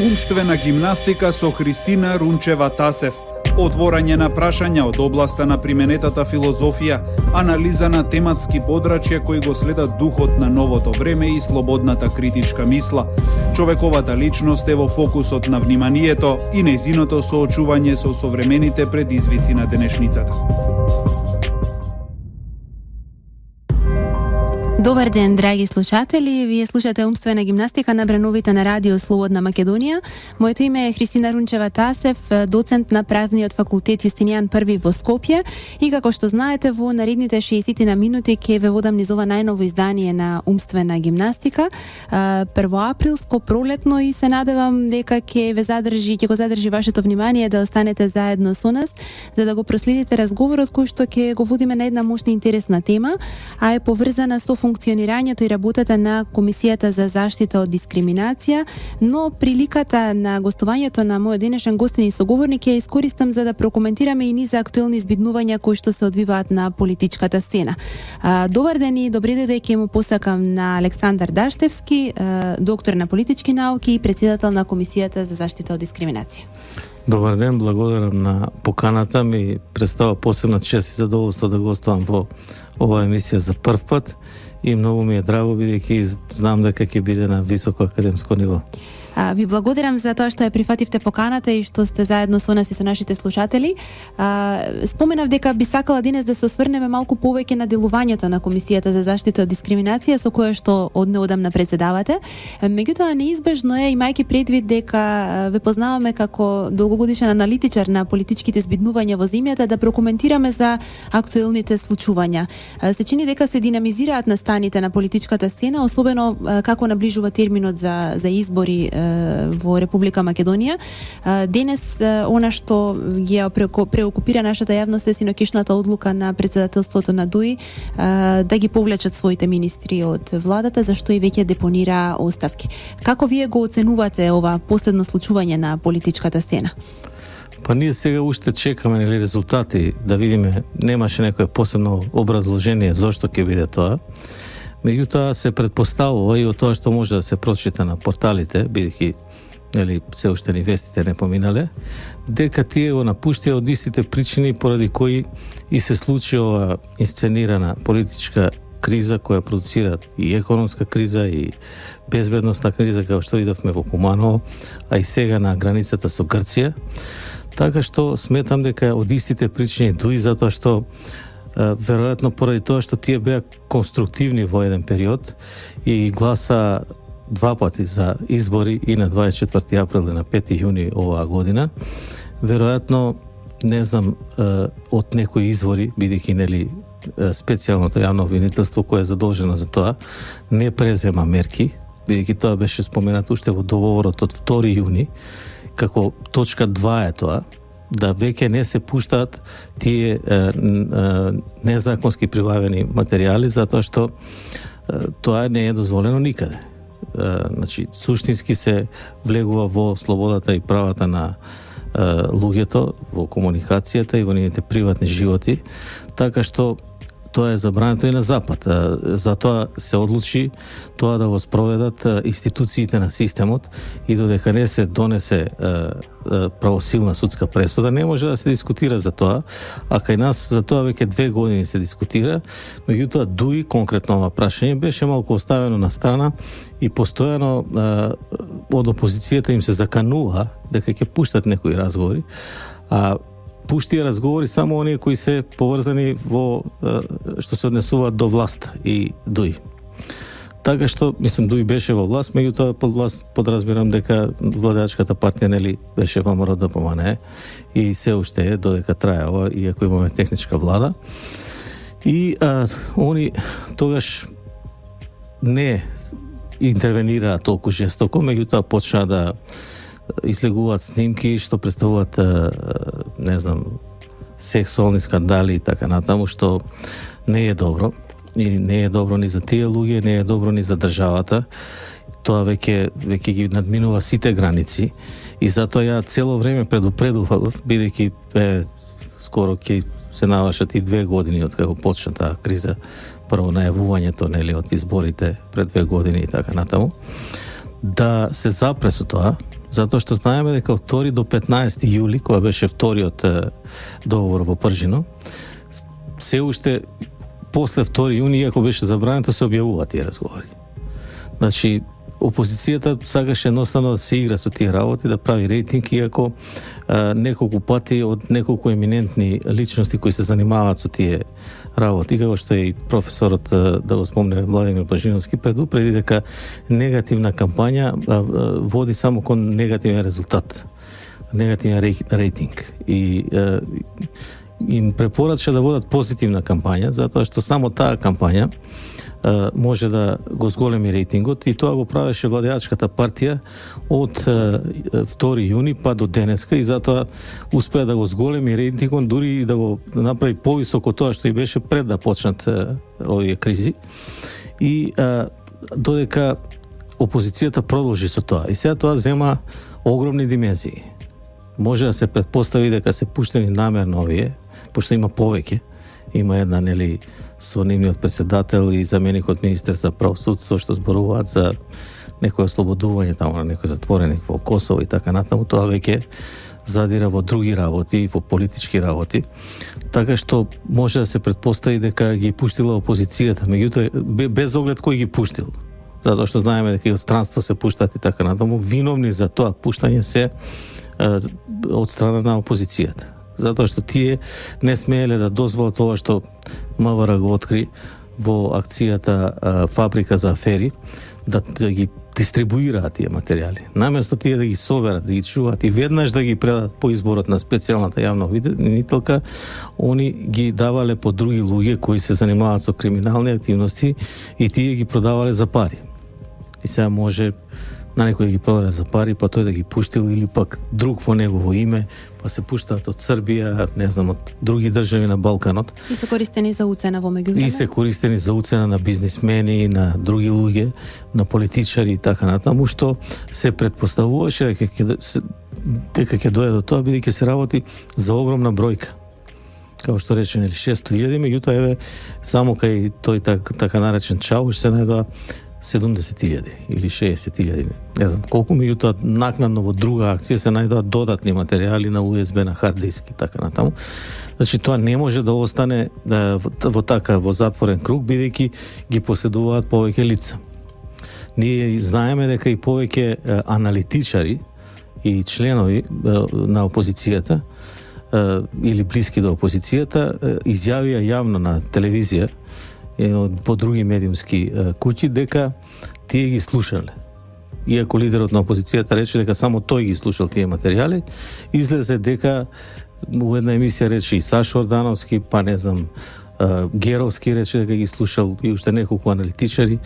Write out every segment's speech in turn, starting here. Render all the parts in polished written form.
Умствена гимнастика со Христина Рунчева-Тасев. Отворање на прашања од областа на применетата филозофија, анализа на тематски подрачја кои го следат духот на новото време и слободната критичка мисла. Човековата личност е во фокусот на вниманието и нејзиното соочување со современите предизвици на денешницата. Добар ден, драги слушатели. Вие слушате Умствена гимнастика на Брановите на Радио Слободна Македонија. Моето име е Христина Рунчева-Тасев, доцент на Правниот факултет Јустинијан I во Скопје. И како што знаете, во наредните 60 на минути ќе ве водам низ ова најново издание на Умствена гимнастика. Првоаприлско, пролетно, и се надевам дека ќе го задржи вашето внимание да останете заедно со нас, за да го проследите разговорот кој што ќе го водиме на една мощна интересна тема, а е поврзана со функционирањето и работата на Комисијата за заштита од дискриминација, но приликата на гостувањето на мојот денешен гостин и соговорник ја искористам за да прокоментираме и низа актуелни збиднувања кои што се одвиваат на политичката сцена. Добар ден и добри дојдојќи му посакам на Александар Даштевски, доктор на политички науки и претседател на Комисијата за заштита од дискриминација. Добар ден, благодарам на поканата, ми представа посебна чест и задоволство да гостувам во оваа емисија за прв пат и многу ми е драго бидејќи знам дека ќе биде на високо академско ниво. Ви благодарам за тоа што ја прифативте поканата и што сте заедно со нас и со нашите слушатели. Споменав дека би сакала денес да се осврнеме малку повеќе на делувањето на Комисијата за заштита од дискриминација со која што однеодамна председавате. Меѓутоа неизбежно е, имајќи предвид дека ве познаваме како долгогодишен аналитичар на политичките збиднувања во земјата, да прокоментираме за актуелните случувања. Се чини дека се динамизираат настаните на политичката сцена, особено како наближува терминот за избори во Република Македонија. Денес, она што ја преокупира нашата јавност е синокишната одлука на председателството на ДУИ да ги повлечат своите министри од владата, зашто и веќе депонира оставки. Како вие го оценувате ова последно случување на политичката сцена? Па ние сега уште чекаме резултати да видиме, немаше некое посебно образложение зошто ќе биде тоа. Меѓутоа се претпоставува и од тоа што може да се прочита на порталите, бидејќи се уште ни вестите не поминале, дека тие го напуштија од истите причини поради кои и се случи ова инсценирана политичка криза која продуцира и економска криза и безбедносна криза, како што видовме во Куманово, а и сега на границата со Грција. Така што сметам дека од истите причини дуи затоа што веројатно поради тоа што тие беа конструктивни во еден период и гласа два пати за избори и на 24 април и на 5 јуни оваа година, веројатно не знам од некои извори, бидејќи специјалното јавно обвинителство кое е задолжено за тоа не презема мерки, бидејќи тоа беше споменато уште во договорот од 2 јуни, како точка 2 е тоа, да веќе не се пуштаат тие незаконски прибавени материјали, затоа што тоа не е дозволено никаде. Значи, суштински се влегува во слободата и правата на луѓето, во комуникацијата и во нивните приватни животи, така што тоа е забрането и на Запад. Затоа се одлучи тоа да го спроведат институциите на системот и додека не се донесе правосилна судска пресуда, не може да се дискутира за тоа, а кај нас за тоа веќе 2 години се дискутира, меѓутоа ДУИ, конкретно ова прашање, беше малку оставено на страна и постојано од опозицијата им се заканува дека ќе пуштат некои разговори, а пуштија разговори само оние кои се поврзани во што се однесуваат до власт и ДУИ. Така што, мислам, ДУИ беше во власт, меѓутоа под власт подразбирам дека владеачката партија беше ВМРО ДПМНЕ и се уште е додека трае ова, иако имаме техничка влада. И они тогаш не интервенираат толку жестоко, меѓутоа почнаа да излегуваат снимки што представуваат не знам сексуални скандали и така натаму, што не е добро и не е добро ни за тие луѓе, не е добро ни за државата. Тоа веќе ги надминува сите граници и затоа ја цело време предупредував, бидејќи скоро ќе се навршат и 2 години од како почна таа криза, прво најавувањето од изборите пред 2 години и така натаму, да се запре со тоа, Затоа што знаеме дека од 2 до 15 јули, кога беше вториот договор во Пржино, се уште после 2 јуни, иако беше забрането, се објавуваат тие разговори. Значи, опозицијата сакаше едноставно да се игра со тие работи, да прави рейтинг, иако неколку пати од неколку еминентни личности кои се занимаваат со тие работи, како што е и професорот, да го спомне, Владимир Бажиновски, предупреди дека негативна кампања води само кон негативен резултат, негативен рейтинг. И им препорача да водат позитивна кампања, затоа што само таа кампања може да го зголеми рейтингот, и тоа го правеше владеачката партија од 2 јуни па до денеска, и затоа успеа да го зголеми рейтингот, дури и да го направи повисоко тоа што и беше пред да почнат овие кризи. И додека опозицијата продолжи со тоа. И сега тоа зема огромни димензии. Може да се претпостави дека се пуштени намерно овие, пошто има повеќе. Има една, нели, со нивниот председател и заменикот министер за правосудство што зборуваат за некој ослободување таму на некој затвореник во Косово и така натаму. Тоа веќе задира во други работи, во политички работи. Така што може да се претпостави дека ги пуштила опозицијата, меѓутоа без оглед кој ги пуштил. Затоа што знаеме дека и од странство се пуштат и така натаму. Виновни за тоа пуштање се од страна на опозицијата. Затоа што тие не смееле да дозволат ова што МВР го откри во акцијата Фабрика за афери, да ги дистрибуираат тие материјали. Наместо тие да ги соберат, да ги чуваат и веднаш да ги предадат по изборот на специјалната јавна обвинителка, они ги давале по други луѓе кои се занимаваат со криминални активности и тие ги продавале за пари. И сега може на некој да ги продале за пари, па тој да ги пуштил, или пак друг во негово име, па се пуштаат од Србија, не знам, од други држави на Балканот. И се користени за уцена во меѓувреме. И се користени за уцена на бизнисмени, на други луѓе, на политичари и така натаму, што се претпоставуваше дека ќе дојде до тоа, бидејќи се работи за огромна бројка. Као што рече, 600.000, меѓутоа еве само кај тој така наречен Чауш се најдоа 70.000 или 60.000, не знам колку, меѓутоа накнадно во друга акција се најдоа додатни материјали на USB, на хард диск и така натаму. Значи тоа не може да остане во затворен круг, бидејќи ги поседуваат повеќе лица. Ние знаеме дека и повеќе аналитичари и членови на опозицијата или блиски до опозицијата изјавија јавно на телевизија по други медиумски куќи дека тие ги слушале. Иако лидерот на опозицијата рече дека само тој ги слушал тие материјали, излезе дека во една емисија рече и Сашо Ордановски, па не знам, Геровски рече дека ги слушал и уште неколку аналитичари,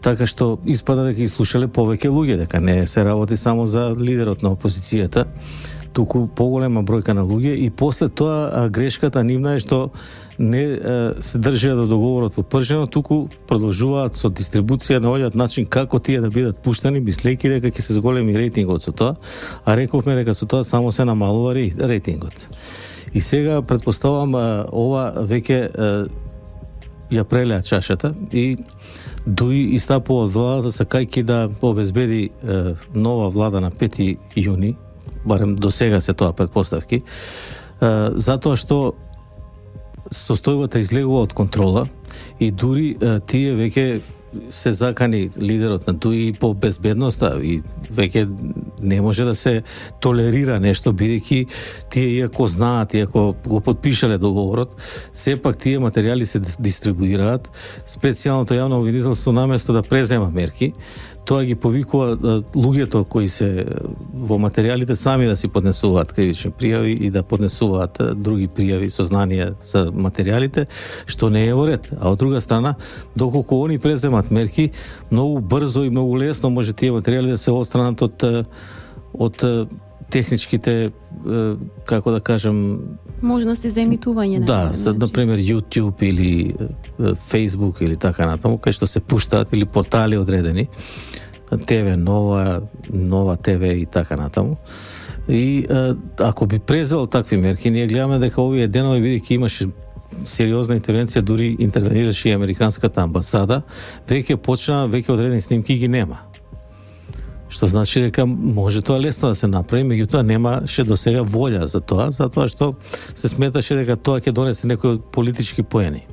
така што испада дека ги слушале повеќе луѓе, дека не се работи само за лидерот на опозицијата, туку поголема бројка на луѓе, и после тоа грешката нивна е што не се држија до договорот во Пржино, туку продолжуваат со дистрибуција на овој начин како тие да бидат пуштени, мислејќи дека ќе се зголеми рейтингот со тоа, а рековме дека со тоа само се намалува рейтингот. И сега претпоставувам ова веќе ја прелеа чашата и дуи истапува од владата сакајќи да обезбеди нова влада на 5 јуни, барем до сега се тоа претпоставки, затоа што состојбата излегува од контрола и дури тие веќе се закани лидерот на ДУИ по безбедноста и веќе не може да се толерира нешто, бидејќи тие иако знаат, иако го подпишале договорот, сепак тие материјали се дистрибуираат. Специјалното јавно обвинителство наместо да презема мерки, тоа ги повикува луѓето кои се во материјалите сами да си поднесуваат кривични пријави и да поднесуваат други пријави, сознанија за материјалите, што не е во ред. А од друга страна, доколку они преземат мерки, многу брзо и многу лесно може тие материјали да се отстранат од техничките, како да кажем, можности за емитување. Да, за, например, YouTube или Facebook или така натаму, кај што се пуштаат, или портали одредени, ТВ Нова ТВ и така натаму. И ако би презел такви мерки, ние гледаме дека овие денови, бидејќи имаше сериозна интервенција, дури интервенираше и американската амбасада, веќе одредени снимки ги нема. Што значи дека може тоа лесно да се направи, меѓутоа немаше до сега волја за тоа, затоа што се сметаше дека тоа ќе донесе некои политички поени.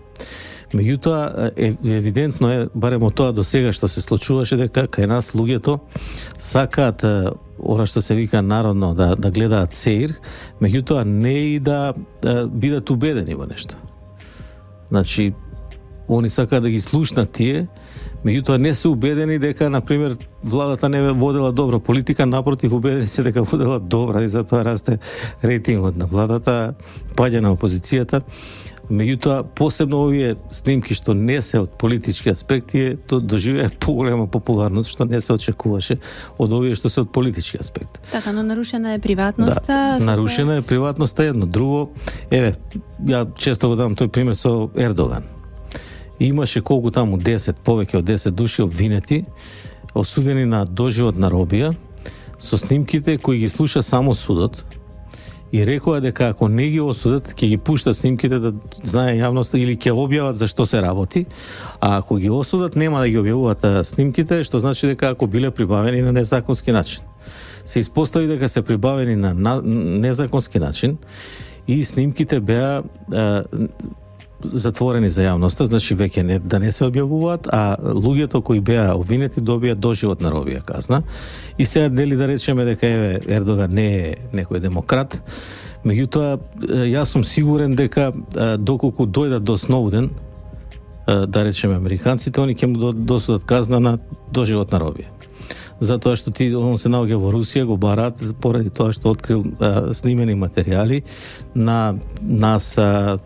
Меѓутоа, евидентно е, барем од тоа до сега што се случуваше, дека кај нас луѓето сакаат она што се вика народно да гледаат сеир, меѓутоа не и да бидат убедени во нешто. Значи, они сакаат да ги слушнат тие, меѓутоа не се убедени дека, например, владата не водела добра политика, напротив, убедени се дека водела добра и затоа расте рейтингот на владата, паѓа на опозицијата. Меѓутоа, посебно овие снимки што не се од политички аспекти, доживеа поголема популарност што не се очекуваше од овие што се од политички аспект. Така, но нарушена е приватноста. Да, нарушена е приватноста едно. Друго, ја често го дам тој пример со Ердоган. Имаше колку таму 10, повеќе од 10 души обвинети, осудени на доживотна робија, со снимките кои ги слуша само судот, и рекоа дека ако не ги осудат, ќе ги пуштат снимките да знае јавноста или ќе објават за што се работи, а ако ги осудат, нема да ги објавуваат снимките, што значи дека ако биле прибавени на незаконски начин. Се испостави дека се прибавени на незаконски начин и снимките беа затворени за јавноста, значи веќе не се објавуваат, а луѓето кои беа обвинети добија доживотна робија казна. И сега дели да речеме дека Ердоган не е некој демократ, меѓутоа јас сум сигурен дека доколку дојдат до Сноуден, да речеме американците, они ќе му досудат казна на доживотна робија. Затоа што он се наоѓа во Русија, го бараат поради тоа што открил снимени материјали на НАСА,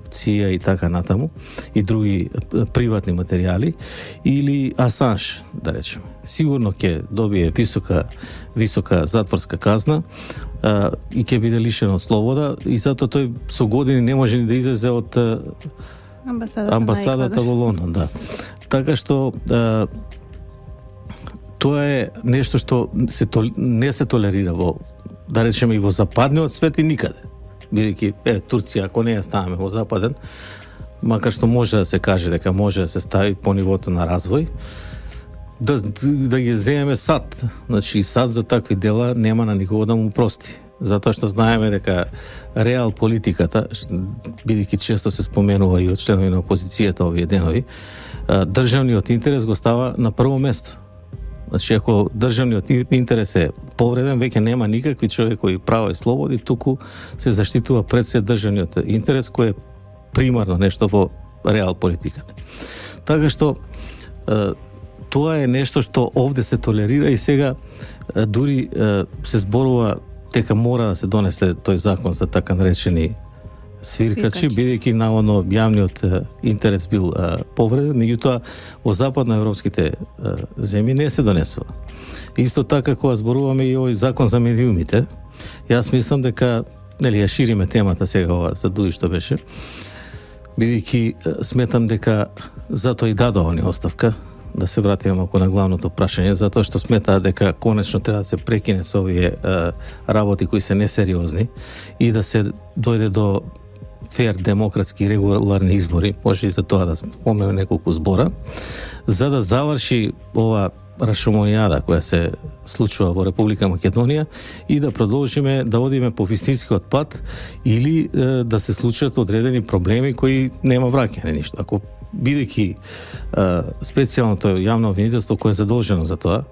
ЦИА и така натаму, и други приватни материјали, или Асанж, да речеме. Сигурно ќе добие висока затворска казна и ќе биде лишен од слобода, и затоа тој со години не може ни да излезе од амбасадата во Лондон. Да. Така што тоа е нешто што не се толерира во, да речеме, и во западниот свет и никаде. Бидејќи Турција, ако не ја ставаме во западен, макар што може да се каже дека може да се стави по нивото на развој, да ги земеме САД. Значи САД за такви дела нема на никого да му прости. Затоа што знаеме дека реал политиката, бидејќи често се споменува и од членови на опозицијата овие денови, државниот интерес го става на прво место. Значи, ако државниот интерес е повреден, веќе нема никакви човекови права и слободи, туку се заштитува пред се државниот интерес, кој е примарно нешто во реал политиката. Така што, тоа е нешто што овде се толерира и сега дури се зборува дека мора да се донесе тој закон за така наречени свиркачи, бидејќи наводно јавниот интерес бил повреден, меѓутоа во западноевропските земји не се донесува. Исто така кога зборуваме и овој закон за медиумите, јас мислам дека, ја шириме темата сега ова за Дуи што беше, бидејќи сметам дека затоа и дадоа они оставка, да се вратиме малку на главното прашање, затоа што сметаат дека конечно треба да се прекине со овие работи кои се несериозни и да се дојде до фер, демократски, регуларни избори, може и за тоа да спомнеме неколку збора, за да заврши ова рашомонијада која се случува во Република Македонија и да продолжиме да одиме по вистинскиот пат или да се случат одредени проблеми кои нема враќање ништо. Ако бидејќи специјалното јавно обвинителство кое е задолжено за тоа,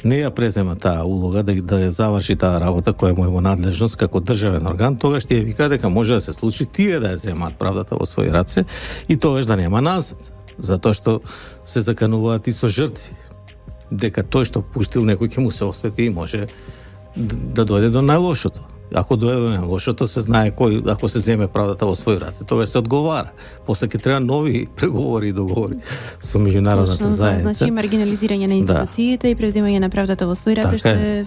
не ја презема таа улога да ја заврши таа работа која му е во надлежност како државен орган, тогаш ќе вика дека може да се случи тие да ја земаат правдата во своји раце и тогаш да нема назад, затоа што се закануваат и со жртви. Дека тој што пуштил некој ќе му се освети и може да дојде до најлошото. Ако дојде до најлошото, се знае кој, ако се земе правдата во своји раце, тогаш се одговара. После ќе треба нови преговори и договори со меѓународната заедница. Значи маргинализирање на институциите и превземање на правдата во своји раце, што е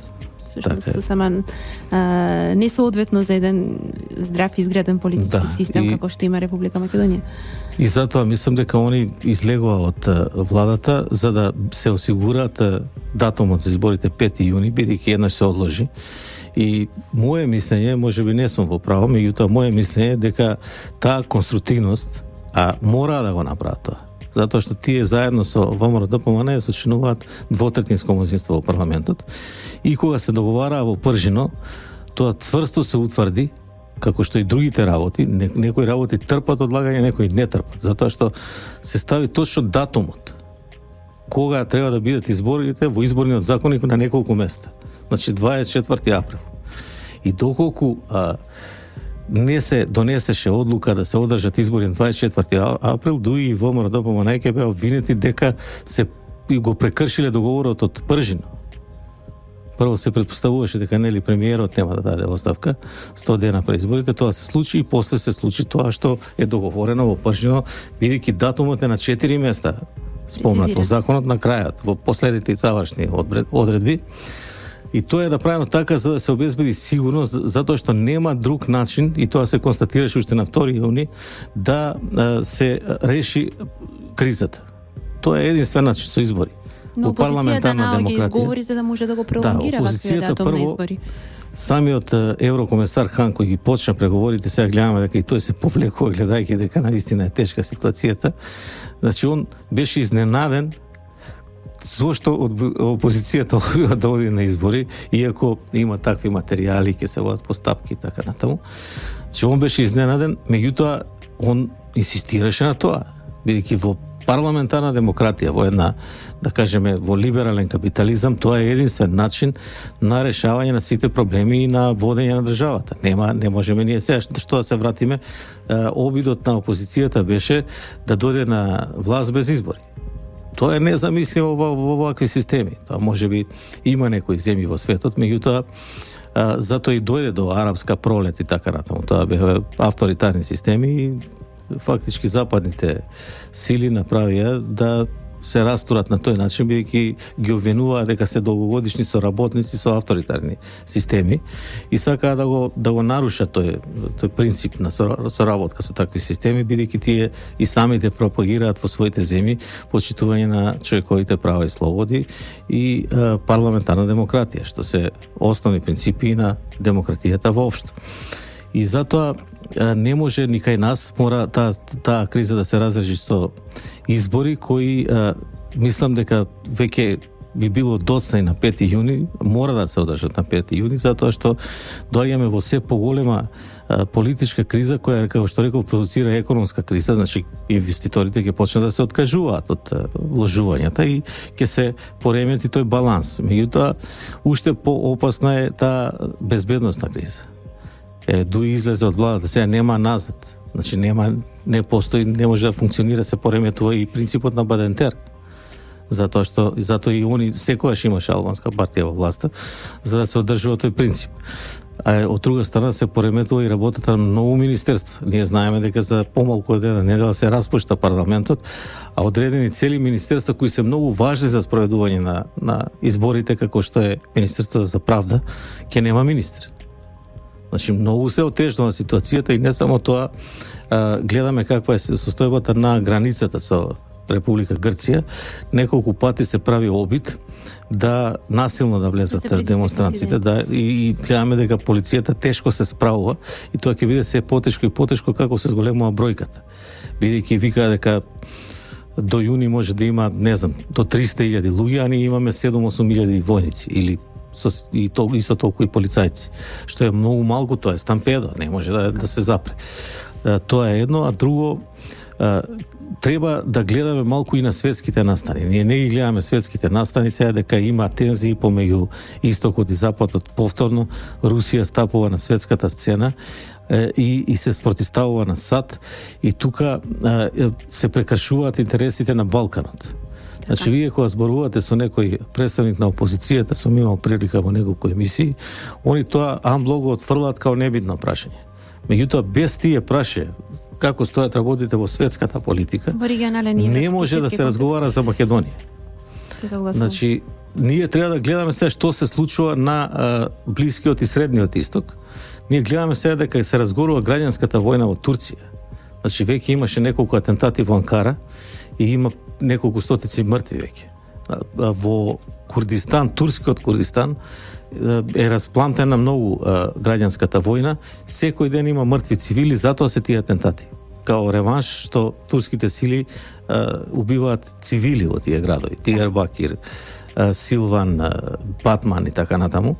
всушност сама несоодветно за еден здрав изграден политички систем како што има Република Македонија. И затоа мислам дека они излегува од владата за да се осигураат датумот за изборите 5 јуни, бидејќи еднаш се одложи. И моје мислење, можеби не сум во право, меѓутоа моје мислење е дека таа конструктивност, а мора да го направат тоа. затоа што тие заедно со ВМРО-ДПМН сочинуваат двотретинско мнозинство во парламентот и кога се договараа во пржино, тоа цврсто се утврди, како што и другите работи, некои работи трпат одлагање, некои не трпат, затоа што се стави точно датумот кога треба да бидат изборите во изборниот законник на неколку места. Значи 24 април. И доколку не се донесеше одлука да се одржат избори на 24 април, дуи и ВМРО-ДПМН ќе беа обвинети дека се го прекршиле договорот од пржино. Прво се предпоставуваше дека нели премиерот нема да даде оставка 100 дена пред изборите, тоа се случи и после се случи тоа што е договорено во пржино, бидејќи датумот е на 4 места спомнат во законот на крајот, во последните и завршни одредби. И тоа е направено така за да се обезбеди сигурност, затоа што нема друг начин, и тоа се констатираше уште на 2 јуни, да се реши кризата. Тоа е единствен начин со избори. Но опозицијата наоѓа изговори за да може да го пролонгира ваквиот датум на избори. Самиот еврокомесар Хан кој ги почна преговорите, сега гледаме дека и тој се повлекува гледајќи дека навистина е тешка ситуацијата. Значи он беше изненаден зошто опозицијата одбива да оди на избори, иако има такви материјали, ќе се водат постапки и така натаму. Значи он беше изненаден, меѓутоа он инсистираше на тоа, бидејќи во парламентарна демократија, во една, да кажеме, во либерален капитализам, тоа е единствен начин на решавање на сите проблеми и на водење на државата. Не можеме ние сега што да се вратиме. Обидот на опозицијата беше да дојде на власт без избори. Тоа е незамисливо во вакви системи. Тоа можеби има некои земји во светот, меѓутоа затоа и дојде до арапска пролет и така натаму. Тоа беа авторитарни системи и фактички западните сили направија да се растурат на тој начин, бидејќи ги обвинуваа дека се долгогодишни соработници со авторитарни системи и сакаа да го нарушат тој принцип на соработка со такви системи, бидејќи тие и самите пропагираат во своите земји почитување на човековите права и слободи и парламентарна демократија, што се основни принципи на демократијата воопшто. И затоа не може ни кај нас, мора таа криза да се разреши со избори кои мислам дека веќе би било доцна на 5 јуни, мора да се одржат на 5 јуни, затоа што доаѓаме во се поголема политичка криза која, како што реков, продуцира економска криза, значи инвеститорите ќе почнат да се откажуваат од вложувањата и ќе се поремети тој баланс. Меѓутоа, уште поопасна е таа безбедносна криза. Дуи излезе од владата, сега нема назад. Значи не постои, не може да функционира, се пореметува и принципот на Бадентер. Затоа и они секогаш имаше албанска партија во власта, за да се одржува тој принцип. А од друга страна се пореметува и работата на ново министерство. Ние знаеме дека за помалку од една недела се распушта парламентот, а одредени цели министерства кои се многу важни за спроведување на изборите, како што е Министерството за правда, ќе нема министер. Значи, многу се отежнува ситуацијата и не само тоа, гледаме каква е состојбата на границата со Република Грција. Неколку пати се прави обид да насилно да влезат демонстрантите, и гледаме дека полицијата тешко се справува и тоа ќе биде се потешко и потешко како се зголемува бројката. Бидејќи вика дека до јуни може да има, не знам, до 300.000 луѓе, а ние имаме 7-8.000 војници или исто толку и полицајци, што е многу малку, тоа е стампедо, не може да се запре. Тоа е едно, а друго, треба да гледаме малку и на светските настани. Ние не ги гледаме светските настани, сега дека има тензии помеѓу истокот и западот. Повторно, Русија стапува на светската сцена и се спротивставува на САД и тука се прекршуваат интересите на Балканот. Значи, вие кога зборувате со некој представник на опозицијата, сум имал прилика во неколку емисии, они тоа амблок го отфрлаат као небитно прашање. Меѓутоа, без тие прашање, како стојат работите во светската политика, не може да се разговара за Македонија. Значи, ние треба да гледаме сега што се случува на Блискиот и Средниот Исток. Ние гледаме сега дека се разгорува граѓанската војна во Турција. Значи, веќе имаше неколку атентати во Анкара и има неколку стотици мртви веќе. Во Курдистан, турскиот Курдистан, е расплантена на многу граѓанската војна. Секој ден има мртви цивили, затоа се тие атентати. као реванш што турските сили убиваат цивили во тие градови, Диярбакир, Силван, Батман и така натаму.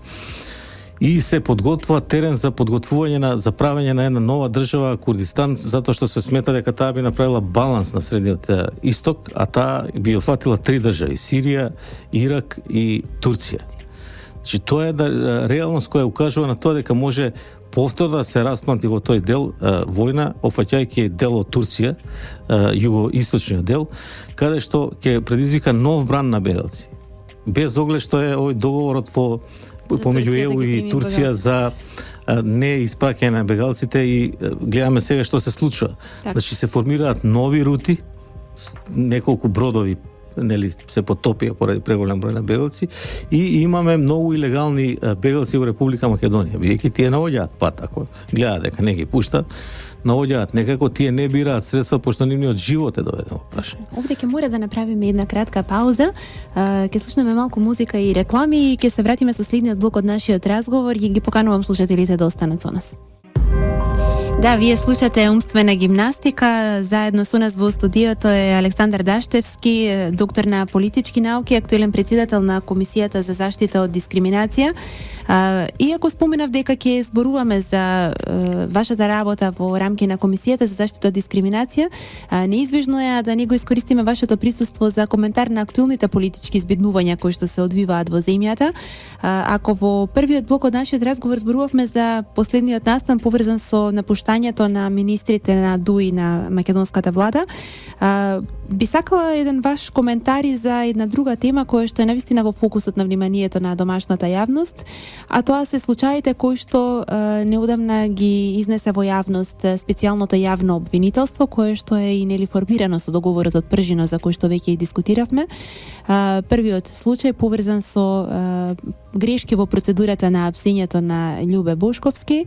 И се подготвува терен за подготвување за правење на една нова држава Курдистан, затоа што се смета дека таа би направила баланс на Средниот Исток, а таа би офатила 3 држави: Сирија, Ирак и Турција. Значи тоа е реалност која укажува на тоа дека може повторно да се распланти во тој дел војна, офаќајќи дел од Турција, југоисточниот дел, каде што ќе предизвика нов бран на бегалци. Без оглед што е овој договорот помеѓу ЕУ и Турција за не испраќање на бегалците, и гледаме сега што се случува. Значи се формираат нови рути, неколку бродови се потопија поради преголем број на бегалци, и имаме многу илегални бегалци во Република Македонија, бидејќи тие наоѓаат пат, ако гледаат дека не ги пуштат, наоѓаат некако, тие не бираат средства, пошто нивниот живот е доведен во прашање. Овде ќе мора да направиме една кратка пауза, ќе слушнеме малку музика и реклами и ќе се вратиме со следниот блок од нашиот разговор и ги поканувам слушателите да останат со нас. Да, вие слушате Умствена гимнастика. Заедно со нас во студиото е Александар Даштевски, доктор на политички науки, актуелен председател на Комисијата за заштита од дискриминација. Иако споменав дека ќе зборуваме за вашата работа во рамки на Комисијата за заштита од дискриминација, неизбежно е да не го искористиме вашето присуство за коментар на актуелните политички збиднувања кои што се одвиваат во земјата. Ако во првиот блок од нашиот разговор зборувавме за последниот настан поврзан со напуштањето на министрите на ДУИ на македонската влада, би сакала еден ваш коментар и за една друга тема која што е навистина во фокусот на вниманието на домашната јавност, а тоа се случаите кои што неодамна ги изнесе во јавност специјалното јавно обвинителство, кое што е и нели формирано со договорот од Пржино за кој што веќе и дискутиравме. Првиот случај поврзан со грешки во процедурата на апсењето на Љубе Бошковски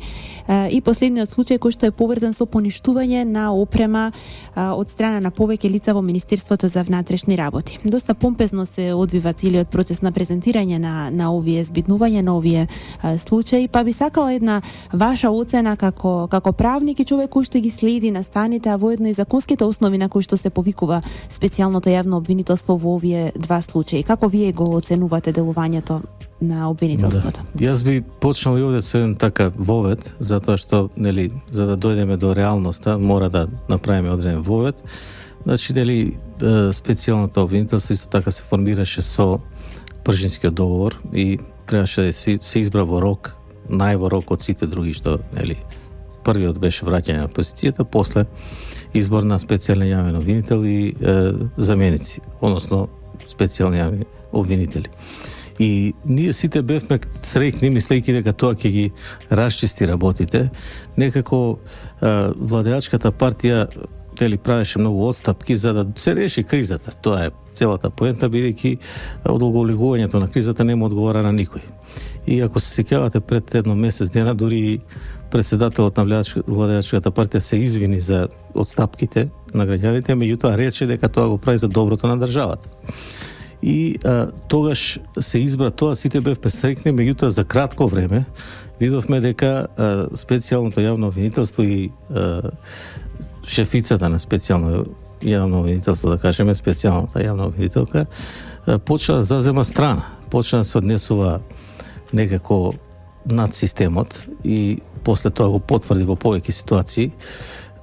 и последниот случај кој што е поврзан со поништување на опрема од страна на повеќе лица во Министерството за внатрешни работи. Доста помпезно се одвива целиот процес на презентирање на овие збиднувања, на овие случаи, па би сакала една ваша оцена како правник и човек кој што ги следи настаните, а воедно и законските основи на кои што се повикува специјалното јавно обвинителство во овие два случаи. Како вие го оценувате делувањето на обвинителството? Да. Јас би почнал и овде со еден така вовед, затоа што, нели, за да дојдеме до реалноста, мора да направиме одреден вовед. Значи, нели, специјалното обвинителство исто така се формираше со Пржинскиот договор и требаше да се избра во рок, најво рок од сите други што, нели, првиот беше враќање на опозицијата, после избор на специјален јавен обвинител и заменици, односно специјални јавни обвинители. И ние сите бевме среќни, мислејќи дека тоа ќе ги расчисти работите. Некако владеачката партија правеше многу отстапки за да се реши кризата. Тоа е целата поента, бидејќи одолговувањето на кризата нема одговора на никој. И ако се сеќавате, пред едно месец дена дури председателот на владеачката партија се извини за отстапките на граѓаните, меѓутоа рече дека тоа го прави за доброто на државата. И тогаш се избра тоа, сите бевме среќни, меѓутоа за кратко време видовме дека специјалното јавно обвинителство и шефицата на специјално јавно обвинителство, да кажеме, специјалната јавна обвинителка, почна да зазема страна, почна да се однесува некако над системот и после тоа го потврди во повеќе ситуации.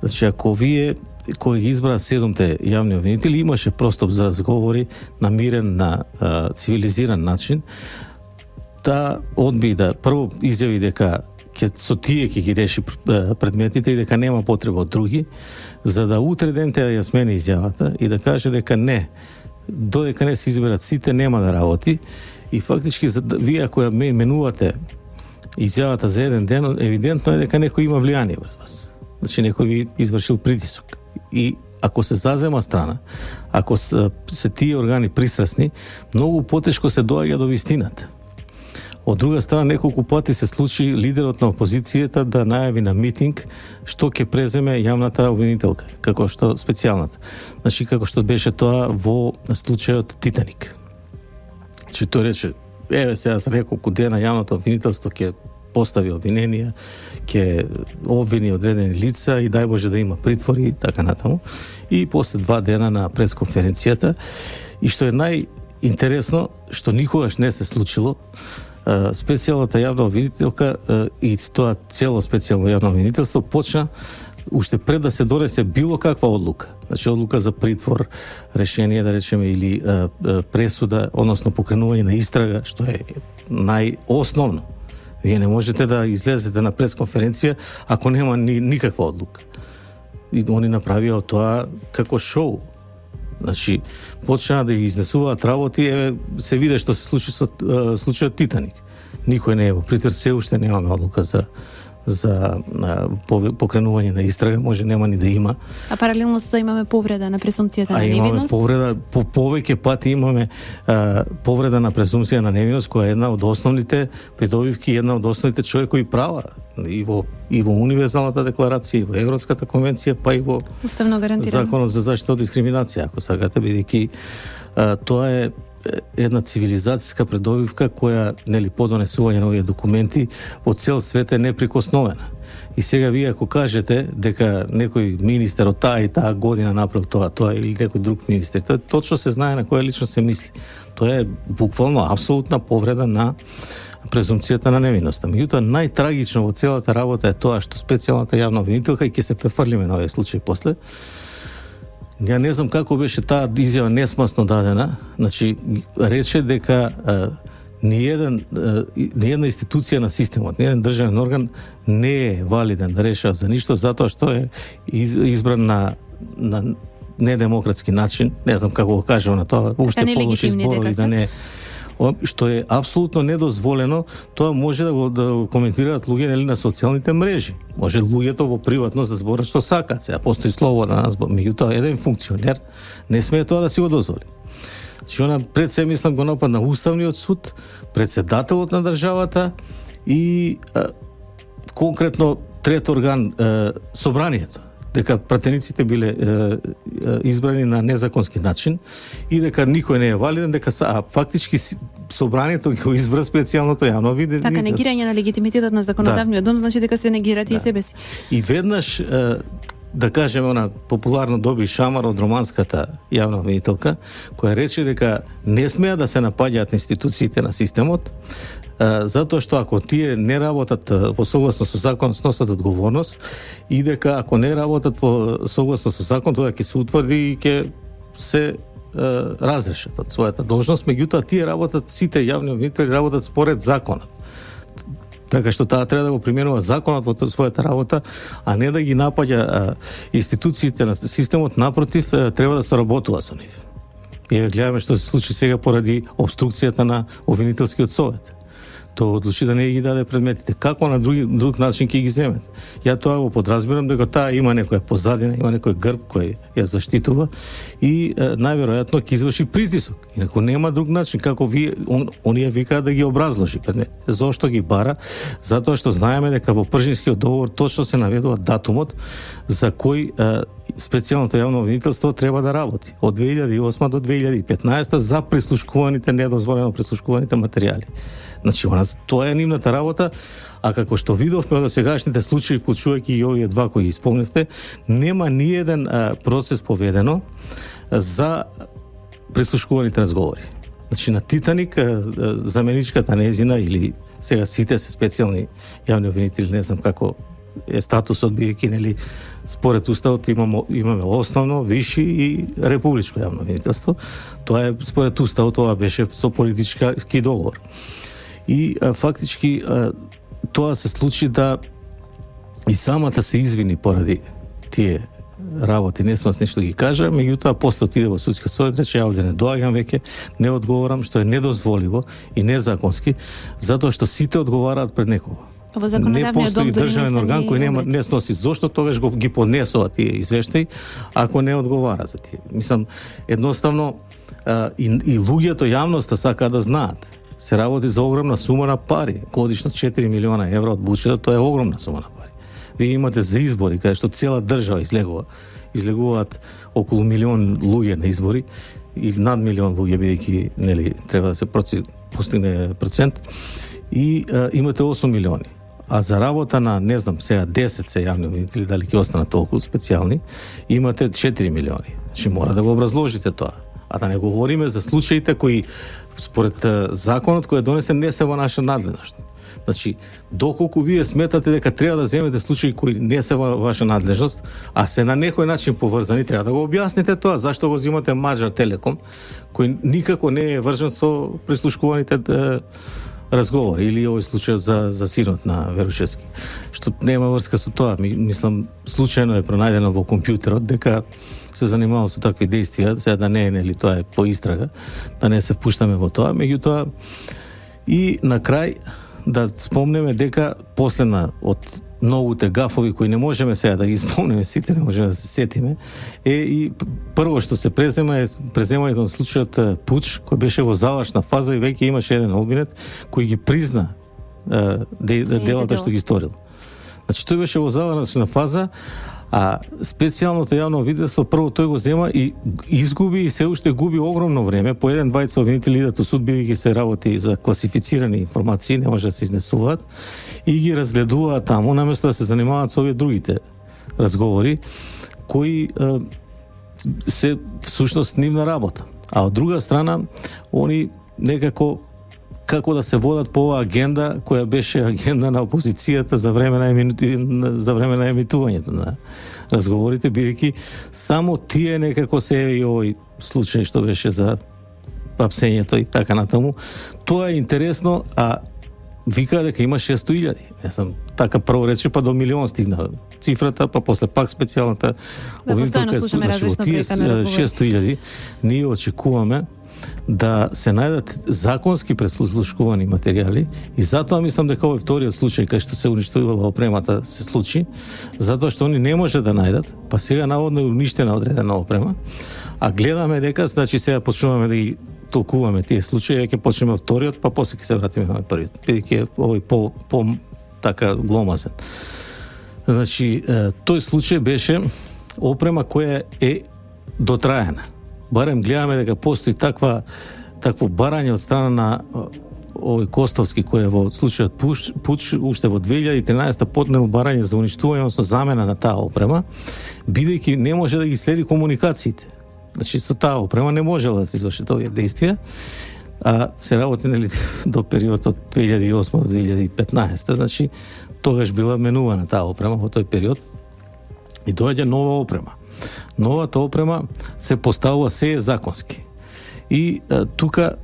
Значи, ако вие кои ги избра 7-те јавни обвинители, имаше простор за разговори на мирен, на цивилизиран начин, да одби да прво изјави дека со тие ќе ги реши предметите и дека нема потреба од други, за да утре денте ја смени изјавата и да каже дека не, додека не се изберат сите, нема да работи. И фактички, вие ако ја менувате изјавата за еден ден, евидентно е дека некој има влијание врз вас. Значи, некој ви извршил притисок. И ако се зазема страна, ако се тие органи пристрасни, многу потешко се доаѓа до вистината. Од друга страна, неколку пати се случи лидерот на опозицијата да најави на митинг што ќе преземе јавната обвинителка, како што специјалната. Значи, како што беше тоа во случајот Титаник. Значи, тој рече, еве сега за неколку дена јавното обвинителство ќе постави обвиненија, ќе обвини одредени лица и дај Боже да има притвори и така натаму. И после 2 дена на пресконференцијата, и што е најинтересно, што никогаш не се случило, специјалната јавна обвинителка и тоа цело специјално јавно обвинителство почна уште пред да се донесе било каква одлука. Значи одлука за притвор, решение да речеме или пресуда, односно покренување на истрага, што е најосновно. Вие не можете да излезете на пресконференција ако нема никаква одлука. И они направија тоа како шоу. Значи, почна да ги изнесуваат работи, се виде што се случи со случајот Титаник. Никој не е во притвор, се уште немаме одлука за покренување на истрага, може нема ни да има. А паралелно со тоа имаме повреда на презумпцијата на невиност? невиност? Имаме повреда, повеќе пати имаме повреда на презумпција на невиност, која е една од основните придобивки, една од основните човекови права и во Универзалната декларација, и во Европската конвенција, па и во уставно гарантирано Законот за заштита од дискриминација, ако сакате, бидејќи тоа е една цивилизацијска придобивка која, нели, по донесување на овие документи во цел свет е неприкосновена. И сега вие ако кажете дека некој министер од таа и таа година направил тоа или некој друг министер, тоа точно се знае на која лично се мисли. Тоа е буквално апсолутна повреда на презумпцијата на невиноста. Меѓутоа, најтрагично во целата работа е тоа што специјалната јавна обвинителка, и ќе се префрлиме на овој случај после, ја не знам како беше таа изјава несмасно дадена, значи рече дека ниедна институција на системот, ниеден државен орган не е валиден да решава за ништо, затоа што е избран на недемократски начин, не знам како го кажа на тоа, уште полоши зборови да не, што е апсолутно недозволено. Тоа може да го коментираат луѓе, нели, на социјалните мрежи. Може луѓето во приватност да зборат што сакаат, сега постои слобода на збор, меѓутоа еден функционер не смее тоа да си го дозволи. Значи, она пред се мислам го нападна Уставниот суд, председателот на државата и конкретно трет орган, собранието, дека пратениците биле избрани на незаконски начин и дека никој не е валиден, дека фактички собранието го избра специјалното јавно видење. Така, негирање на легитимитетот на законодавниот дом значи дека се негирате и себе си. И веднаш, да кажеме, она популарно доби шамар од романската јавна обвинителка, која рече дека не смеа да се напаѓаат институциите на системот, затоа што ако тие не работат во согласно со закон, сносат одговорност, и дека ако не работат во согласно со закон, тоа ќе се утврди и ќе се разрешат од својата должност. Меѓутоа, тие работат, сите јавни обвинители работат според законот. Така што таа треба да го применува законот во својата работа, а не да ги напаѓа институциите на системот, напротив, треба да се работува со нив. И гледаме што се случи сега поради обструкцијата на обвинителскиот совет. Тоа одлучи да не ги даде предметите. Како на друг начин ќе ги земат? Ја тоа го подразбирам дека таа има некоја позадина, има некој грб кој ја заштитува и најверојатно ќе изврши притисок. Инаку нема друг начин како оние викаат да ги образложи предметите. Зошто ги бара? Затоа што знаеме дека во Пржинскиот договор точно се наведува датумот за кој специјалното јавно обвинителство треба да работи од 2008 до 2015 за прислушкуваните, недозволено прислушкуваните материјали. Значи, тоа е нивната работа, а како што видовме од сегашните случаи, вклучувајќи и овие два кои ги спомнавте, нема ниеден процес поведено за прислушкуваните разговори. Значи, на Титаник, заменичката незина или сега сите се специјални јавни обвинители, не знам како е статусот, бидејќи, нели, според уставот имаме основно, виши и републичко јавно обвинителство. Тоа е според уставот, тоа беше со политички договор. И фактички тоа се случи да и самата се извини поради тие работи, не сум нешто ги кажа, меѓутоа после отиде во судскиот совет, рече ја овде не доаѓам веќе, не одговорам, што е недозволиво и незаконски, затоа што сите одговараат пред некого. Во законодавниот дом дури државен орган кој не сноси. Зошто тогаш ги поднесува тие извештаи ако не одговара за тие? Мислам, едноставно и луѓето, јавноста сака да знаат. Се работи за огромна сума на пари, годишно 4 милиона евра од буџетот, тоа е огромна сума на пари. Вие имате за избори, каде што цела држава излегуваат околу милион луѓе на избори, или над милион луѓе, бидејќи, нели, треба да се постигне процент, и имате 8 милиони. А за работа на, не знам, сега 10 се јавни обвинители, дали ќе останат толку специјални, имате 4 милиони. Значи мора да го образложите тоа. А да не говориме за случаите кои според законот кој е донесен не се во наша надлежност. Значи, доколку вие сметате дека треба да земете случаи кои не се во ваша надлежност, а се на некој начин поврзани, треба да го објасните тоа, зашто го земате Маđar Телеком, кој никако не е врзан со прислушкуваните разговори, или овој случај за синот на Верушевски, што нема врска со тоа. Мислам, случајно е пронајдено во компјутерот дека се занимавал со такви действија, сега да не е, нели, тоа е по истрага, да не се впуштаме во тоа, меѓутоа и на крај да спомнеме дека последна од многуте гафови кои не можеме сега да ги спомнеме, сите не можеме да се сетиме, е и прво што се презема е преземањето на случајот Пуч, кој беше во завршна фаза и веќе имаше еден обвинет кој ги призна делата што ги сторил. Значи тој беше во завршна фаза, а специјалното јавно видество прво тој го зема и изгуби и се уште губи огромно време, по еден двајца обвинители идат у суд бидејќи се работи за класифицирани информации, не може да се изнесуваат и ги разгледуваат таму наместо да се занимаваат со овие другите разговори кои се всушност нивна работа. А од друга страна они некако како да се водат по оваа агенда која беше агенда на опозицијата за време на емитувањето на разговорите, бидејќи само тие некако се и овој случај што беше за апсењето и така натаму. Тоа е интересно, а вика дека има 600.000. Не знам, така прво рече, па до милион стигна цифрата, па после пак специјалната постојано слушаме различна бројка на разговори. 600.000 ние очекуваме да се најдат законски преслушкувани материјали и затоа мислам дека овој вториот случај кај што се уништувала опремата се случи, затоа што они не може да најдат, па сега наводно е уништена одредена опрема, а гледаме дека, значи сега почнуваме да ги толкуваме тие случаи, ќе почнеме од вториот, па после ќе се вратиме на првиот, бидејќи овој по така гломазен. Значи, тој случај беше опрема која е дотраена. Барем гледаме дека постои такво барање од страна на овој Костовски кој е во случајот Пуч уште во 2013 поднел барање за уништување, односно замена на таа опрема, бидејќи не може да ги следи комуникациите. Значи со таа опрема не можела да се извршат овие действија, а се работи нели до период од 2008 до 2015, значи тогаш била менувана таа опрема во тој период и доаѓа нова опрема. Новата опрема се поставува се е законски. И тука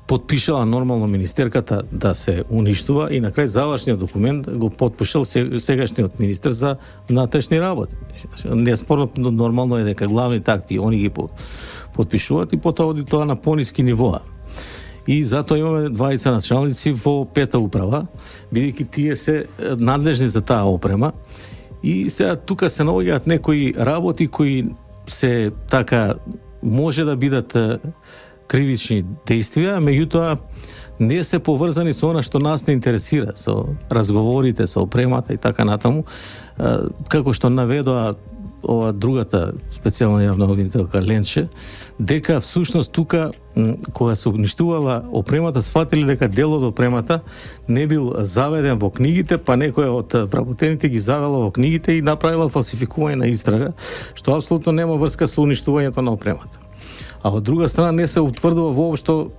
подпишала нормално министерката да се уништува и на крај завршниот документ го подпишал сегашниот министер за внатрешни работи. Неспорно нормално е дека главните акти они ги подпишуваат и потоа оди тоа на пониски нивоа. И затоа имаме двајца началници во пета управа, бидејќи тие се надлежни за таа опрема. И сега тука се наоѓаат некои работи кои се така може да бидат кривични действија, меѓутоа не се поврзани со она што нас не интересира, со разговорите, со опремата и така натаму, како што наведоа ова другата специјална јавна обвинителка Ленче, дека всушност тука кога се уништувала опремата, сфатили дека дел од опремата не бил заведен во книгите, па некоја од вработените ги завела во книгите и направила фалсификување на истрага, што апсолутно нема врска со уништувањето на опремата. А од друга страна не се утврдува воопшто,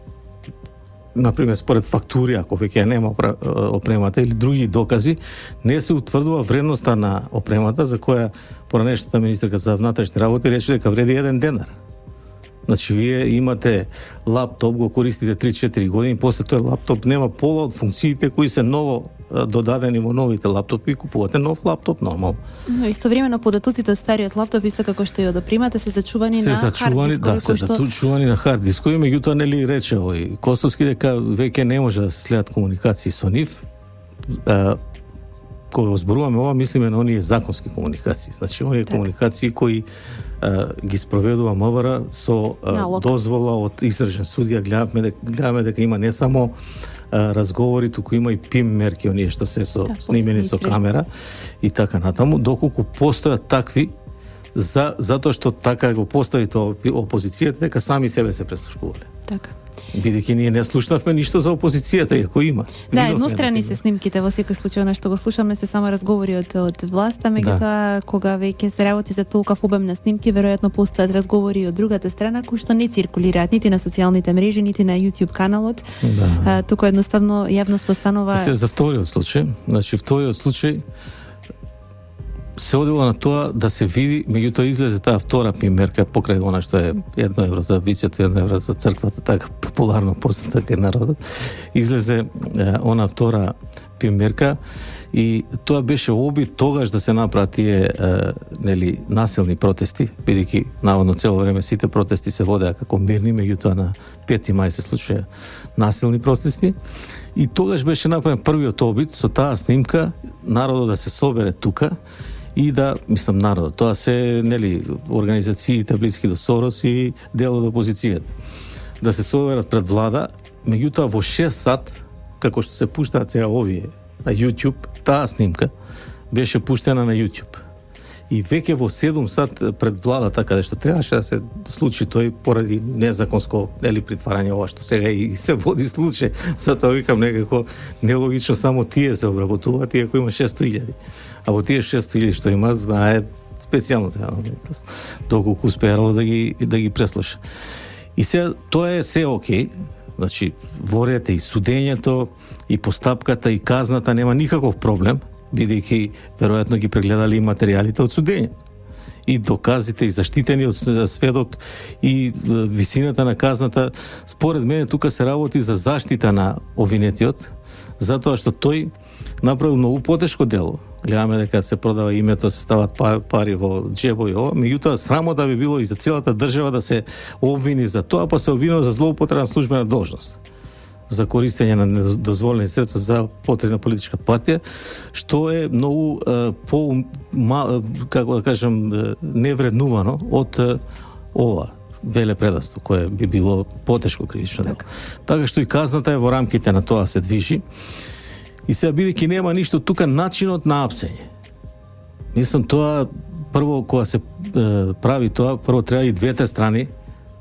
например, според фактури, ако веќе нема опремата или други докази, не се утврдува вредноста на опремата за која поранешната министерка за внатрешни работи рече дека вреди 1 денар. Значи, вие имате лаптоп, го користите 3-4 години, после тој лаптоп нема пола од функциите кои се ново додадени во новите лаптопи и купувате нов лаптоп нормално. Но истовремено податоците од стариот лаптоп, исто како што и од опремата, се зачувани на хард дискови. Да, се зачувани на хард дискови, меѓутоа нели рече овој Костовски дека веќе не може да се следат комуникации со нив. Кога го зборуваме ова, мислиме на оние законски комуникации. Значи, оние комуникации кои ги спроведува МВР со дозвола од истражен судија. Гледаме дека има не само разговори, туку има и пим мерки, оние што се снимени со камера и така натаму, доколку постојат такви, затоа што така го поставите опозицијата, дека сами себе се преслушкувале. Така. Бидејќи ние не слушнавме ништо за опозицијата, иако има. Да, едностранни се снимките во секој случај, она што го слушаме се само разговори од власта, меѓутоа кога веќе се работи за толков обем на снимки, веројатно постојат разговори од другата страна кои што не циркулираат нити на социјалните мрежи, нити на YouTube каналот. Да. Туку едноставно јавноста станува. Се за вториот случај, значи вториот случај се одело на тоа да се види, меѓутоа излезе таа втора примерка покрај она што е 1 евро за вицето, 1 евро за црквата, така популарно позната кај народот. Излезе она втора примерка и тоа беше обид тогаш да се направат тие нели насилни протести, бидејќи наводно цело време сите протести се водеа како мирни, меѓутоа на 5 мај се случија насилни протести. И тогаш беше направен првиот обид со таа снимка народот да се собере тука и да, мислам народот, тоа се нели организациите блиски до Сорос и дел од опозицијата. Да се соберат пред влада, меѓутоа во 6 сат, како што се пуштаат сега овие на YouTube, таа снимка беше пуштена на YouTube. И веќе во 7 сат пред владата, каде што требаше да се случи тој поради незаконско или притварање ова што сега и се води случај, затоа викам некако нелогично само тие се обработуваат, иако има 600.000. А во тие 600.000 што имаат, знае специјално тоа, доколку успеало да ги преслуша. И сега тоа е се окей, значи во ред и судењето, и постапката, и казната нема никаков проблем, бидејќи веројатно ги прегледали и материјалите од судењето. И доказите, и заштитени од сведок, и висината на казната. Според мене тука се работи за заштита на обвинетиот, затоа што тој направил многу потешко дело. Гледаме дека се продава името, се стават пари во джебо и ова, меѓутоа срамо да би било и за целата држава да се обвини за тоа, па се обвинува за злоупотреба на службена должност, за користење на недозволени средства за потребна политичка партија, што е многу како да кажам, невреднувано од ова велепредавство, кое би било потешко кривично дело. Така што и казната е во рамките на тоа се движи. И сега бидејќи нема ништо тука, начинот на апсење. Мислам тоа, прво кога се прави тоа, прво треба и двете страни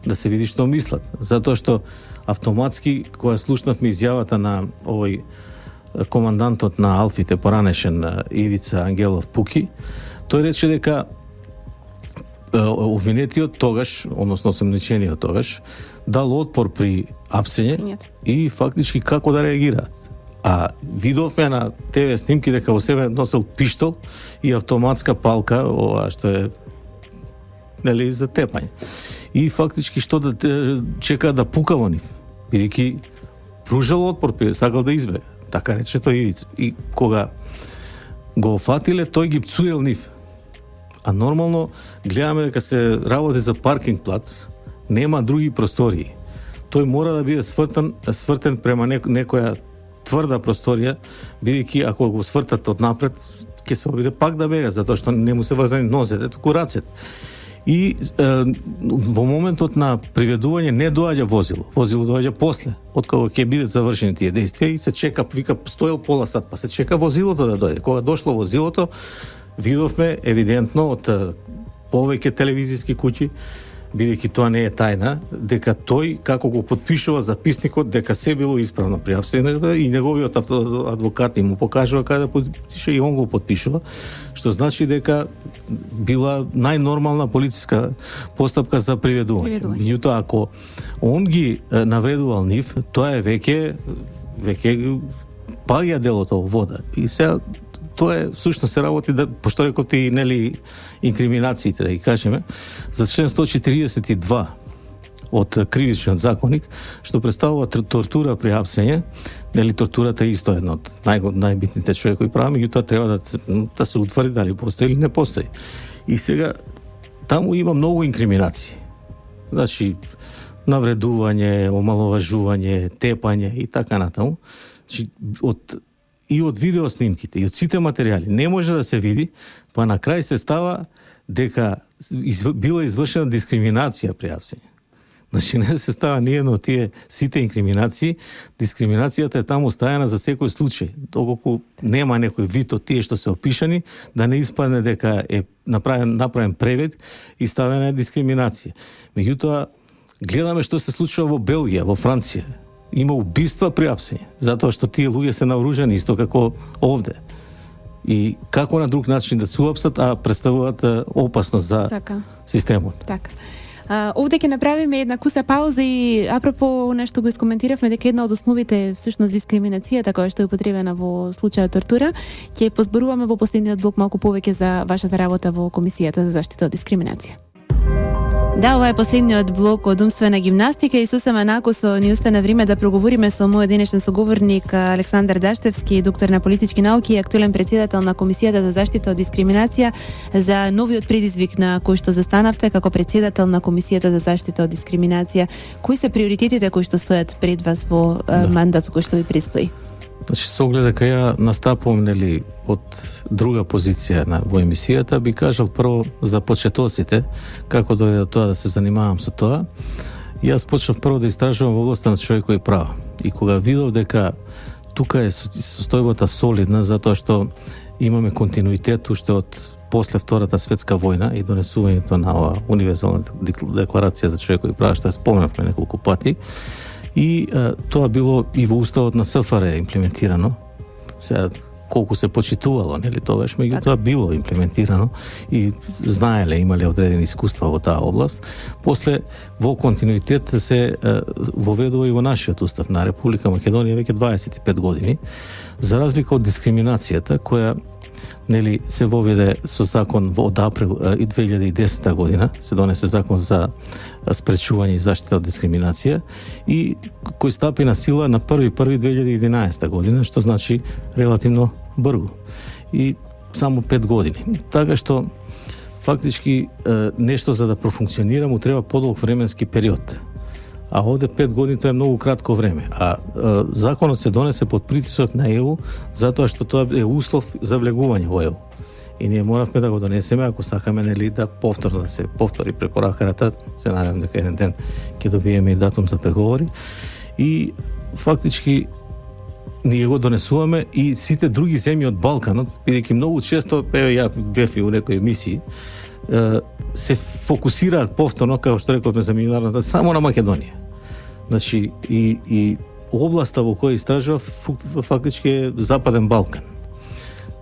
да се види што мислат. Затоа што автоматски, кога слушнавме изјавата на овој командантот на Алфите, поранешен Ивица Ангелов Пуки, тој рече дека обвинетиот тогаш, односно осомничениот тогаш, дал отпор при апсење и фактички како да реагираат. А видовме на ТВ снимки дека во себе носел пиштол и автоматска палка, ова што е нели за тепање. И фактички што да чека да пука во нив, бидејќи пружал отпор, сакал да избега. Така рече тој Ивица. И кога го фатиле, тој ги пцуел нив. А нормално гледаме дека се работи за паркинг плац, нема други простории. Тој мора да биде свртен према некоја тврда просторија, бидејќи ако го свртат од напред, ќе се обиде пак да бега, затоа што не му се врзани нозете, туку рацете. И во моментот на приведување не доаѓа возило. Возило доаѓа после, откако ќе бидат завршени тие действија и се чека, вика, стоел пола сат, па се чека возилото да дојде. Кога дошло возилото, видовме евидентно од повеќе телевизиски куќи, бидејќи тоа не е тајна, дека тој, како го потпишува записникот, дека се било исправно при апсењето и неговиот адвокат му покажува каде потпише и он го потпишува, што значи дека била најнормална полициска постапка за приведување. Меѓутоа, ако он ги навредувал нив, тоа е веќе паѓа делото во вода. И сега тоа е всушност се работи да, пошто рековте и нели инкриминациите, да ги кажеме, за член 142 од кривичниот законник, што представува тортура при апсење. Нели тортурата е исто една од најбитните човекови права, меѓутоа треба да се утврди дали постои или не постои. И сега таму има многу инкриминации. Значи навредување, омаловажување, тепање и така натаму. Значи од видео снимките и од сите материјали не може да се види, па на крај се става дека била извршена дискриминација при апсење. Значи не се става ниедно од тие сите инкриминации, дискриминацијата е таму стајана за секој случај, доколку нема некој вид од тие што се опишани, да не испадне дека е направен превед и ставена е дискриминација. Меѓутоа, Гледаме што се случува во Белгија, во Франција. Има убиства при апсење, затоа што тие луѓе се наоружени исто како овде. И како на друг начин да се уапсат, а представуваат опасност за системот. Така. Овде ќе направиме една куса пауза и апропо нешто го искоментиравме дека една од основите всушност дискриминацијата која што е употребена во случајот тортура, ќе позборуваме во последниот блок малку повеќе за вашата работа во Комисијата за заштита од дискриминација. Да, ова е последниот блок од умствена гимнастика и сосема накусо ни остана време да проговориме со мојот денешен соговорник Александар Даштевски, доктор на политички науки и актуелен претседател на Комисијата за заштита од дискриминација, за новиот предизвик на кој што застанавте како претседател на Комисијата за заштита од дискриминација. Кои се приоритетите кои што стојат пред вас во мандат кој што ви предстои? Значи, со оглед дека ја настапувам од друга позиција во емисијата, би кажал прво за почетоците, како дојде до тоа да се занимавам со тоа. Јас почнав прво да истражувам во областа на човекови права. И кога видов дека тука е состојбата солидна, затоа што имаме континуитет уште од после Втората светска војна и донесувањето на ова универзална декларација за човекови права, што ја споменавме неколку пати, и тоа било и во уставот на СФР имплементирано. Сега колку се почитувало, нели тогаш, меѓутоа било имплементирано и знаеле, имале одредени искуства во таа област. После во континуитет се воведува и во нашиот устав на Република Македонија веќе 25 години, за разлика од дискриминацијата која нели се воведе со закон од април и 2010 година, се донесе закон за спречување и заштита од дискриминација и кој стапи на сила на 1.1.2011 година, што значи релативно брзо. И само 5 години. Така што фактички нешто за да профункционира му треба подолг временски период. А овде 5 години тоа е многу кратко време. А законот се донесе под притисок на ЕУ затоа што тоа е услов за влегување во ЕУ. И ние моравме да го донесеме ако сакаме нели да повторно да се повтори препораката. Се надевам дека еден ден ќе добиеме и датум за преговори. И фактички ние го донесуваме и сите други земји од Балканот, бидејќи многу често, ја бев и у некои емисии, се фокусираат повторно, како што рековме за меѓународната, само на Македонија. Значи, и областа во која истражува фактички е Западен Балкан.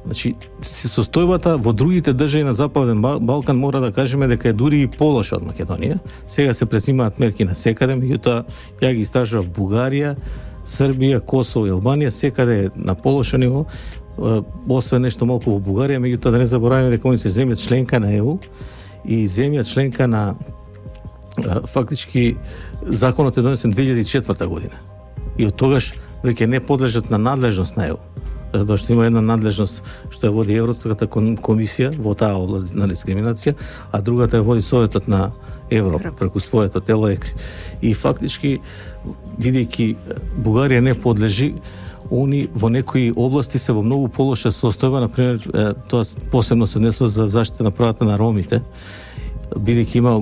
Значи, состојбата во другите држави на Западен Балкан мора да кажеме дека е дури и полоша од Македонија. Сега се презимаат мерки на секаде, меѓутоа ја ги истражува Бугарија, Србија, Косово и Албанија, секаде на полоша ниво, освен нешто малку во Бугарија, меѓутоа да не забораваме дека они се земја членка на ЕУ и земја членка на фактички законот е донесен 2004 година. И од тогаш веќе не подлежат на надлежност на ЕУ. Затоа што има една надлежност што ја води Европската комисија во таа област на дискриминација, а другата ја води Советот на Европа преку своето тело ЕКРИ. И фактички, бидејќи Бугарија не подлежи, они во некои области се во многу полоша состојба, например, тоа посебно се однесува за заштита на правата на ромите, бидејќи има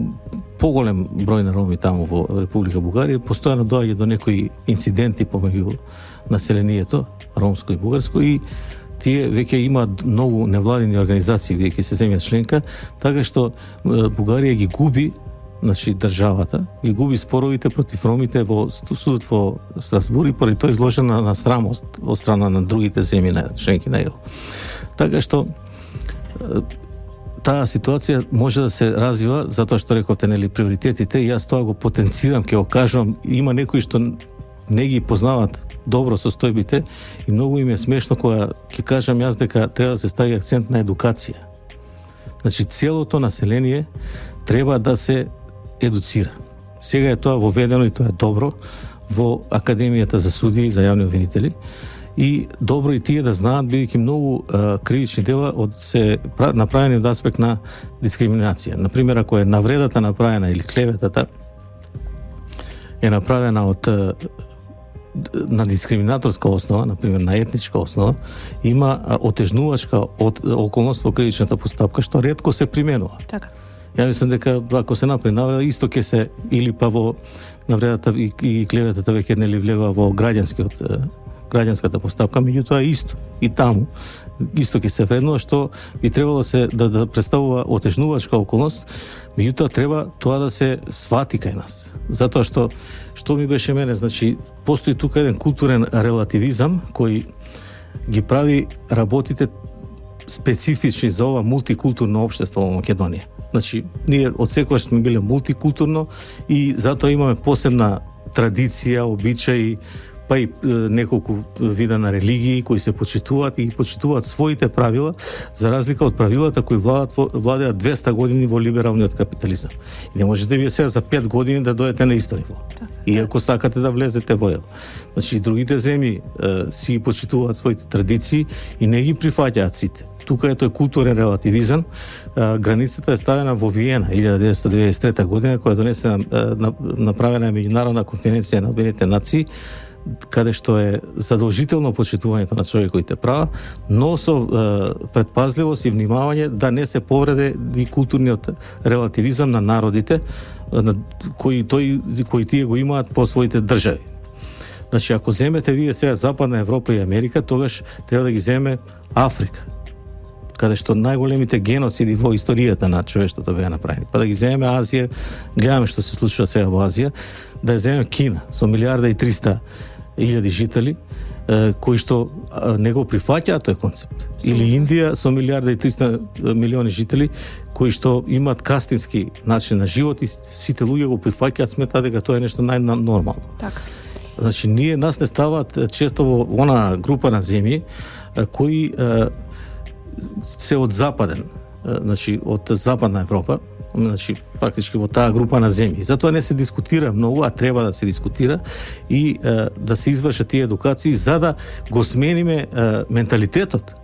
поголем број на роми таму во Република Бугарија, постојано доаѓа до некои инциденти помеѓу населението, ромско и бугарско, и тие веќе имаат многу невладини организации, бидејќи се земја членка, така што Бугарија ги губи, значи државата, ги губи споровите против ромите во судот во Страсбург и поради тоа изложена на срамост од страна на другите земји на членки на ЕУ. Така што таа ситуација може да се развива, затоа што рековте нели приоритетите, и јас тоа го потенцирам, ќе го кажам, има некои што не ги познаваат добро состојбите и многу им е смешно кога ќе кажам јас дека треба да се стави акцент на едукација. Значи целото население треба да се едуцира. Сега е тоа воведено и тоа е добро во Академијата за судии и за јавни обвинители. И добро и тие да знаат, бидејќи многу кривични дела се направени од аспект на дискриминација. Например, ако е навредата направена или клеветата е направена на дискриминаторска основа, например на етничка основа, има отежнувачка околност во кривичната постапка, што ретко се применува. Така. Ја мислам дека ако се направи навреда, исто ќе се, или па во навредата и клеветата веќе нели влегува во граѓанскиот граѓанската постапка, меѓутоа исто и таму исто ќе се вреднува што би требало да представува отежнувачка околност, меѓутоа треба тоа да се свати кај нас. Затоа што ми беше мене, значи постои тука еден културен релативизам кој ги прави работите специфични за ова мултикултурно општество во Македонија. Значи, ние од секогаш сме биле мултикултурно и затоа имаме посебна традиција, обичаи, па и неколку вида на религии кои се почитуваат и почитуваат своите правила, за разлика од правилата кои владеат 200 години во либералниот капитализам. И не можете вие сега за 5 години да дојдете на исто ниво. И ако сакате да влезете во ел. Значи, другите земји си ги почитуваат своите традиции и не ги прифаќаат сите. Тука е тој културен релативизам. Границата е ставена во Виена 1993 година, која донесена направена меѓународна конференција на Обединетите нации, каде што е задолжително почитувањето на човековите права, но со предпазливост и внимавање да не се повреде и културниот релативизам на народите кои тие го имаат во своите држави. Значи, ако земете вие сега Западна Европа и Америка, тогаш треба да ги земе Африка, каде што најголемите геноциди во историјата на човештвото беа направени. Па да ги земеме Азија, гледаме што се случува сега во Азија, да ја земеме Кина со 1.300.000 жители, кои што не го прифаќаат тој концепт. Или Индија со 1.300.000.000 жители, кои што имаат кастински начин на живот и сите луѓе го прифаќаат, сметаат дека тоа е нешто најнормално. Така. Значи, нас не ставаат често во она група на земји кои се од западен, значи од Западна Европа, значи фактички во таа група на земји. Затоа не се дискутира многу, а треба да се дискутира и да се извршат тие едукации за да го смениме менталитетот.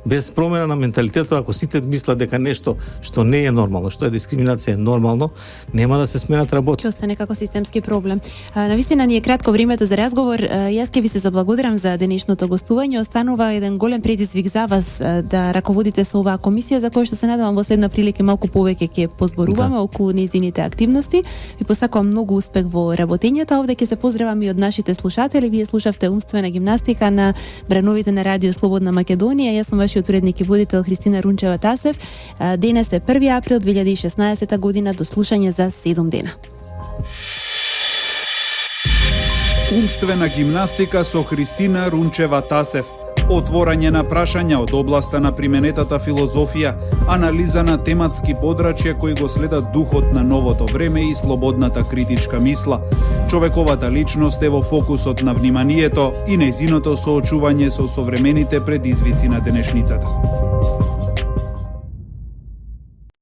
Без промена на менталитетот, ако сите мислат дека нешто што не е нормално, што е дискриминација е нормално, нема да се сменат работи. Ќе остане како системски проблем. Навистина ни е кратко времето за разговор. Јас ќе ви се заблагодарам за денешното гостување. Останува еден голем предизвик за вас да раководите со оваа комисија, за која што се надевам во следна прилика малку повеќе ќе позборуваме околу нејзините активности. Ви посакувам многу успех во работењето. Овде ќе се поздравам и од нашите слушатели. Вие слушавте Умствена гимнастика на брановите на Радио Слободна Македонија. Јас сум вашиот уредник и водител Христина Рунчева-Тасев. Денес е 1 април 2016 година. До слушање за 7 дена. Умствена гимнастика со Христина Рунчева-Тасев. Отворање на прашања од областа на применетата филозофија, анализа на тематски подрачја кои го следат духот на новото време и слободната критичка мисла. Човековата личност е во фокусот на вниманието и нејзиното соочување со современите предизвици на денешницата.